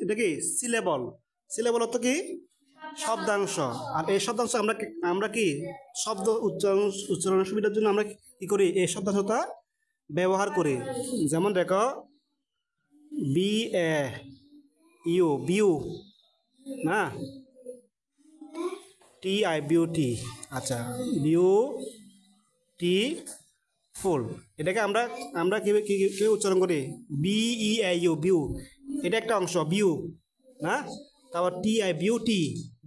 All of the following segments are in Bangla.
এটা কি সিলেবল। সিলেবল অর্থ কি শব্দাংশ। আর এই শব্দাংশ আমরা কি শব্দ উচ্চারণের সুবিধার জন্য আমরা কি করি, এই শব্দাংশটা ব্যবহার করি। যেমন দেখো বি এ ইউ বিউ না, টি আই বিউটি। আচ্ছা বিউটি ফুল, এটাকে আমরা আমরা কিভাবে উচ্চারণ করি, বি ই এ ইউ বিউ, এটা একটা অংশ বিউ না। তারপর টি আই বিউটি,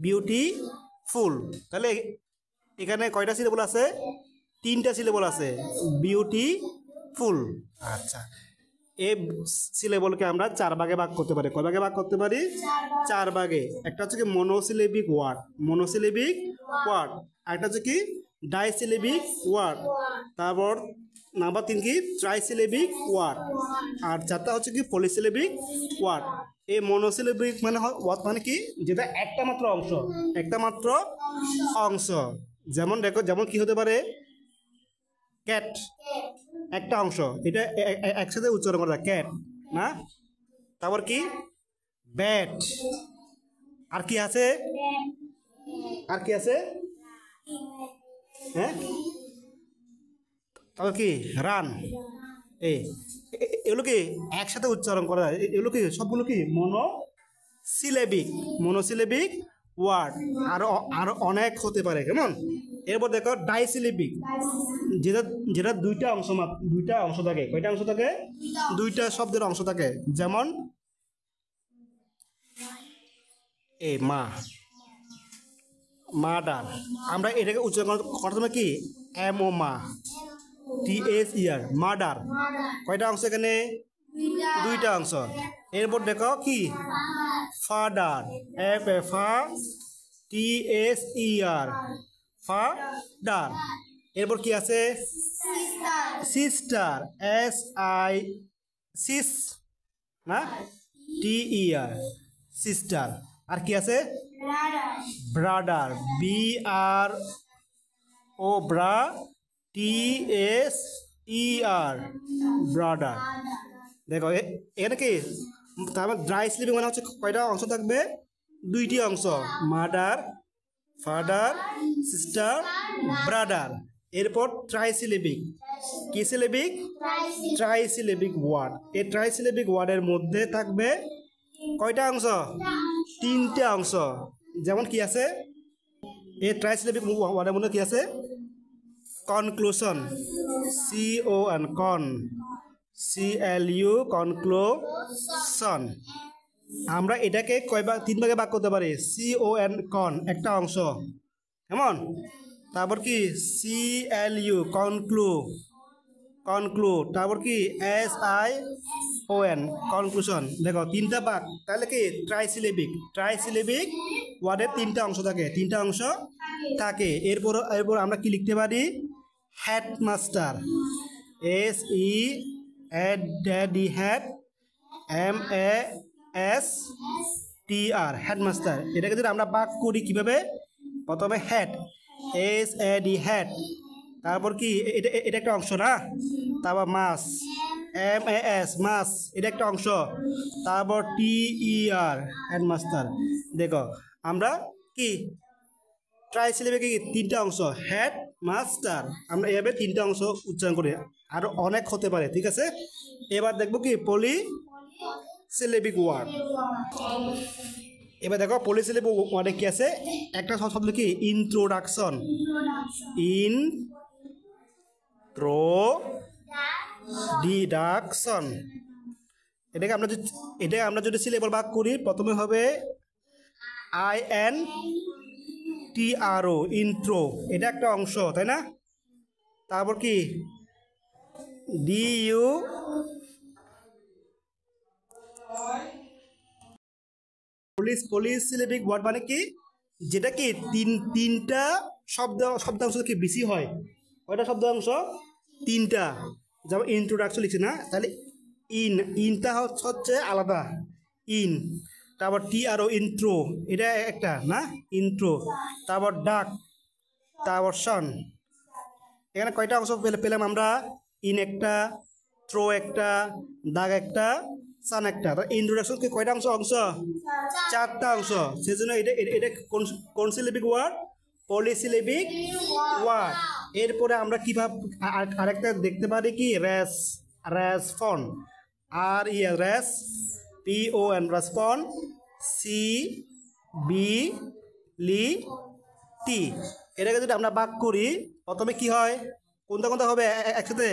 বিউটি ফুল। তাহলে এখানে কয়টা সিলেবল আছে, 3টা সিলেবল আছে, বিউটি ফুল। আচ্ছা এই সিলেবলকে আমরা 4 ভাগে ভাগ করতে পারি। কয় ভাগে ভাগ করতে পারি, 4 ভাগে। একটা হচ্ছে কি মনোসিলেবিক ওয়ার্ড, মনোসিলেবিক ওয়ার্ড। আরেকটা হচ্ছে কি ডাইসিলেবিক ওয়ার্ড। তারপর নাম্বার 3 কি ট্রাইসিলেবিক ওয়ার্ড। আর 4টা হচ্ছে কি পলিসিলেবিক ওয়ার্ড। এই মনোসিলেবিক মানে ওয়ার্ড মানে কি, যেটা একটা মাত্র অংশ, একটা মাত্র অংশ। যেমন দেখো, যেমন কি হতে পারে, ক্যাট একটা অংশ, এটা একসাথে উচ্চারণ করা যায় ক্যাট না। তারপর কি ব্যাট। আর কি আছে, আর কি আছে, হ্যাঁ তারপর কি রান। এগুলো কি একসাথে উচ্চারণ করা যায়, এগুলো কি সবগুলো কি মনোসিলেবিক, মনোসিলেবিক ওয়ার্ড। আরো আরো অনেক হতে পারে, কেমন। এরপর দেখো ডাইসিলেবিক, যেটা যেটা 2টা অংশ, মাত্র 2টা অংশ থাকে। কয়টা অংশ থাকে, 2টা শব্দের অংশ থাকে। যেমন এ মা, মাডার। আমরা এটাকে উচ্চারণ করার সময় কি এম ও মা, টি এস ইয়ার মাডার। কয়টা অংশ এখানে, 2টা অংশ। এরপর দেখো কি ফাদার, এফ এ ফা টি এস ইয়ার ফাদার। এরপর কি আছে সিস্টার, এস আই সিস না, টি ইয়ার সিস্টার। আর কি আছে ব্রাদার, বি আর ও ব্রা টি এস ই আর ব্রাদার। দেখো এখানে কি, তারপর ড্রাই স্লিপিং মানে হচ্ছে কয়টা অংশ থাকবে, 2টি অংশ, মাদার ফাদার সিস্টার ব্রাদার। এরপর ট্রাইসিলেবিক, কি সিলেবিক, ট্রাইসিলেবিক ওয়ার্ড। এই ট্রাইসিলেবিক ওয়ার্ডের মধ্যে থাকবে কয়টা অংশ, 3টে অংশ। যেমন কি আছে, এই ট্রাইসিলেবিক ওয়ার্ডের মধ্যে কি আছে, কনক্লুশন, সি ও এন কন, সি এল ইউ কনক্লুশন। আমরা এটাকে 3 ভাগে ভাগ করতে পারি, সি ও এন কন একটা অংশ, কেমন। তারপর কি সি এল ইউ কনক্লু, কনক্লু। তারপর কি S I O N conclusion. দেখো 3টা ভাগ, তাহলে কি ট্রাইসিলেবিক, ট্রাইসিলেবিক ওয়ার্ডের 3টা অংশ থাকে, 3টা অংশ থাকে। এরপর আমরা কি লিখতে পারি, headmaster, S E D head M A S T R headmaster. এটাকে যদি আমরা ভাগ করি কিভাবে, প্রথমে head, S A D head. তারপর কি এটা একটা অংশ না। তারপর মাস, এম এ এস মাস, এটা একটা অংশ। তারপর টি ই আর হেডমাস্টার। দেখো আমরা কি ট্রাইসিলেবিক কি 3টা অংশ, হেড মাস্টার। আমরা এভাবে 3টা অংশ উচ্চারণ করি, আরো অনেক হতে পারে, ঠিক আছে। এবার দেখবো কি পলিসিলেবিক ওয়ার্ড। এবার দেখো পলিসিলেবিক ওয়ার্ডে কি আছে, একটা শব্দ কি ইন্ট্রোডাকশন, ইন্ট্রোডাকশন। এটাকে আমরা যদি সিলেবল ভাগ করি, প্রথমে হবে I N T R O intro, এটা একটা অংশ, তাই না। তারপর কি ডি ইউ পলিসিলেবিক ওয়ার্ড মানে কি, যেটা কি 3টা শব্দাংশ কি বেশি হয়। কয়টা শব্দাংশ, 3টা। যেমন ইন্ট্রোডাকশন লিখছি না, তাহলে ইনটা হচ্ছে আলাদা, ইন। তারপর টি আর ও ইন্ট্রো, এটা একটা না, ইন্ট্রো। তারপর ডাক, তারপর সন। এখানে কয়টা অংশ পেলাম আমরা, ইন একটা, থ্রো একটা, দাগ একটা, সান একটা। ইন্ট্রোডাকশন কয়টা অংশ? চারটা অংশ। সেজন্য এটা কোন সিলেবিক ওয়ার্ড? Polysyllabic word. এরপরে আমরা কিভাবে আরেকটা দেখতে পারি কি রেসপন্ড আর রেস PON রেসপন্ড CBLT। এটাকে যদি আমরা ভাগ করি প্রথমে কি হয়? কোনটা হবে একসাথে?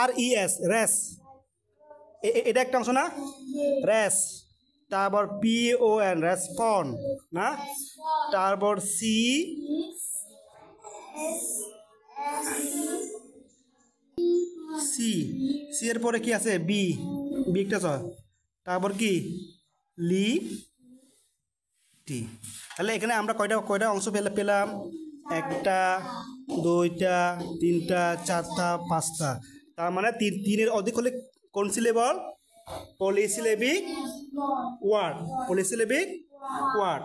RES এটা একটা অংশ না? রেস, তারপর PON রেসপন্ড না, তারপর সি এর পরে কি আছে? বি একটা আছে, তারপর কি লি টি। তাহলে এখানে আমরা কয়টা অংশ পেলাম? একটা, দুইটা, তিনটা, চারটা, পাঁচটা। তার মানে তিনের অধিক হলে কোন সিলেবল? Polysyllabic word.